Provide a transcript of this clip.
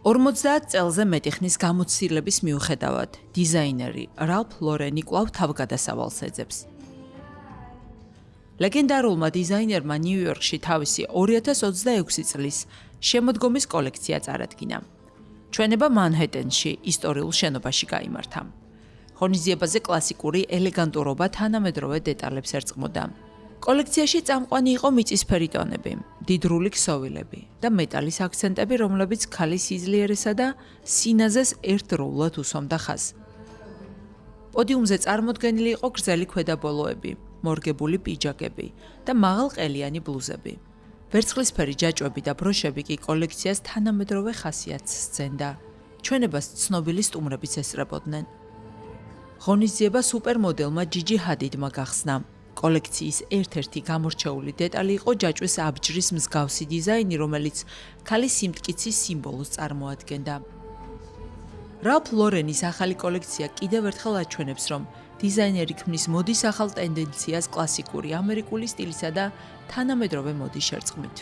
50 წელზე მეტი ხნის გამოცდილების მიუხედავად, დიზაინერი რალფ ლორენი კვლავ თავგადასავალს ეძებს. ლეგენდარულმა დიზაინერმა ნიუ-იორკში თავისი 2026 წლის შემოდგომის კოლექცია წარადგინა. ჩვენება მანჰეტენში, ისტორიულ შენობაში გაიმართა. ღონისძიებაზე კლასიკური ელეგანტურობა თანამედროვე დეტალებს ერწყმოდა. კოლექციაში წამყვანი იყო მიწისფერი ტონები, მდიდრული ქსოვილები და მეტალის აქცენტები, რომლებიც ქალის სიძლიერესა და სინაზეს ერთდროულად უსვამდა ხაზს. პოდიუმზე წარმოდგენილი იყო გრძელი ქვედაბოლოები, მორგებული პიჯაკები და მაღალყელიანი ბლუზები. ვერცხლისფერი ჯაჭვები და ბროშები კი კოლექციას თანამედროვე ხასიათს სცენდა. ჩვენებას ცნობილი სტუმრებიც ესწრებოდნენ. ღონისძიება სუპერმოდელმა ჯიჯი ჰადიდმა გახსნა. კოლექციის ერთ-ერთი გამორჩეული დეტალი იყო ჯაჭვის აბჯრის მსგავსი დიზაინი, რომელიც ქალის სიმტკიცის სიმბოლოს წარმოადგენდა. რალფ ლორენის ახალი კოლექცია კიდევ ერთხელ აჩვენებს, რომ დიზაინერი ქმნის მოდის ახალ ტენდენციას კლასიკური ამერიკული სტილისა და თანამედროვე მოდის შერწყმით.